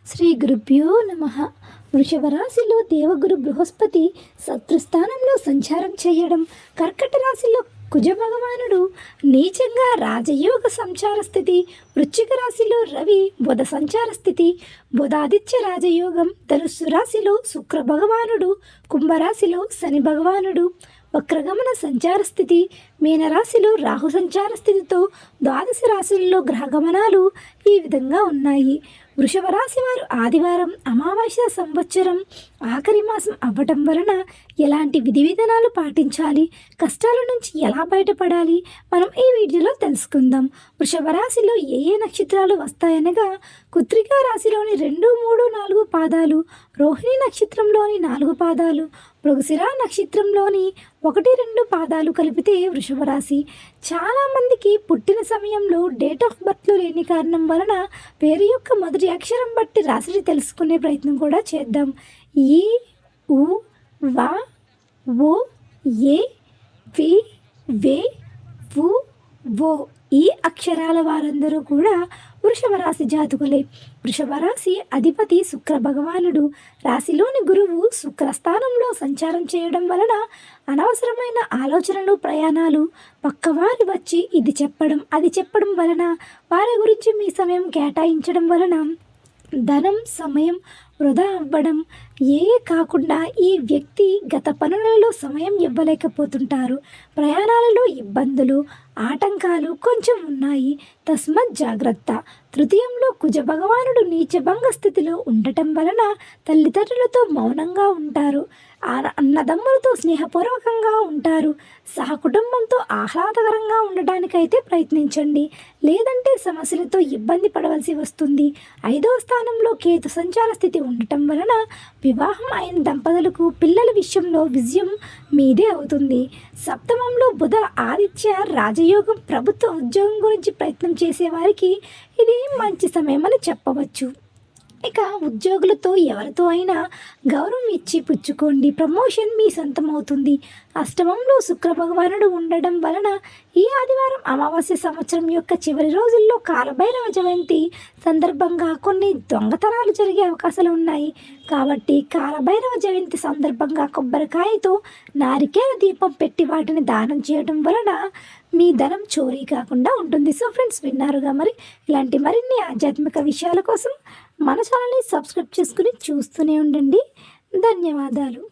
శ్రీ గురుభ్యో నమః. వృషభ రాశిలో దేవగురు బృహస్పతి శత్రుస్థానంలో సంచారం చేయడం, కర్కట రాశిలో కుజ భగవానుడు నీచంగా రాజయోగ సంచార స్థితి, వృశ్చిక రాశిలో రవి బుధ సంచార స్థితి, బుధాదిత్య రాజయోగం, ధనుస్సు రాశిలో శుక్ర భగవానుడు, కుంభరాశిలో శని భగవానుడు వక్రగమన సంచార స్థితి, మీనరాశిలో రాహు సంచార స్థితితో ద్వాదశ రాశుల్లో గ్రహగమనాలు ఈ విధంగా ఉన్నాయి. వృషభ రాశి వారు ఆదివారం అమావాస్య సంవత్సరం ఆఖరి మాసం అవ్వటం వలన ఎలాంటి విధి విధానాలు పాటించాలి, కష్టాల నుంచి ఎలా బయటపడాలి మనం ఈ వీడియోలో తెలుసుకుందాం. వృషభ రాశిలో ఏ ఏ నక్షత్రాలు వస్తాయనగా కృత్తికా రాశిలోని 2, 3, 4 పాదాలు, రోహిణి నక్షత్రంలోని 4 పాదాలు, మృగశిర నక్షత్రంలోని 1, 2 పాదాలు కలిపితే వృషభ రాశి. చాలామందికి పుట్టిన సమయంలో డేట్ ఆఫ్ బర్త్లో లేని కారణం వలన పేరు యొక్క మొదటి అక్షరం బట్టి రాశిని తెలుసుకునే ప్రయత్నం కూడా చేద్దాం. ఈ, ఉ, వా, ఓ, ఏ, వి, వే, వు, ఓ ఈ అక్షరాల వారందరూ కూడా వృషభ రాశి జాతకులే. వృషభ రాశి అధిపతి శుక్ర భగవానుడు. రాశిలోని గురువు శుక్రస్థానంలో సంచారం చేయడం వలన అనవసరమైన ఆలోచనలు, ప్రయాణాలు, పక్కవారు వచ్చి ఇది చెప్పడం అది చెప్పడం వలన, వారి గురించి మీ సమయం కేటాయించడం వలన ధనం, సమయం వృధా అవ్వడం. కాకుండా ఈ వ్యక్తి గత పనులలో సమయం ఇవ్వలేకపోతుంటారు. ప్రయాణాలలో ఇబ్బందులు, ఆటంకాలు కొంచెం ఉన్నాయి. తస్మత్ జాగ్రత్త. తృతీయంలో కుజ భగవానుడు నీచభంగ స్థితిలో ఉండటం వలన తల్లిదండ్రులతో మౌనంగా ఉంటారు. అన్నదమ్ములతో స్నేహపూర్వకంగా ఉంటారు. సహకుటుంబంతో ఆహ్లాదకరంగా ఉండటానికైతే ప్రయత్నించండి, లేదంటే సమస్యలతో ఇబ్బంది పడవలసి వస్తుంది. 5వ స్థానంలో కేతు సంచార స్థితి ఉండటం వలన వివాహం అయిన దంపతులకు పిల్లల విషయంలో విజయం మీదే అవుతుంది. సప్తమంలో బుధ ఆదిత్య రాజయోగం. ప్రభుత్వ ఉద్యోగం గురించి ప్రయత్నం చేసేవారికి ఇది మంచి సమయం అని చెప్పవచ్చు. ఇక ఉద్యోగులతో ఎవరితో అయినా గౌరవం ఇచ్చి పుచ్చుకోండి, ప్రమోషన్ మీ సొంతం అవుతుంది. అష్టమంలో శుక్ర భగవానుడు ఉండడం వలన ఈ ఆదివారం అమావాస్య సంవత్సరం యొక్క చివరి రోజుల్లో కాలభైరవ జయంతి సందర్భంగా కొన్ని దొంగతనాలు జరిగే అవకాశాలు ఉన్నాయి. కాబట్టి కాలభైరవ జయంతి సందర్భంగా కొబ్బరికాయతో నారికేల దీపం పెట్టి వాటిని దానం చేయడం వలన మీ ధనం చోరీ కాకుండా ఉంటుంది. సో ఫ్రెండ్స్, విన్నారుగా మరి. ఇలాంటి మరిన్ని ఆధ్యాత్మిక విషయాల కోసం మన ఛానల్ని సబ్స్క్రైబ్ చేసుకుని చూస్తూనే ఉండండి. ధన్యవాదాలు.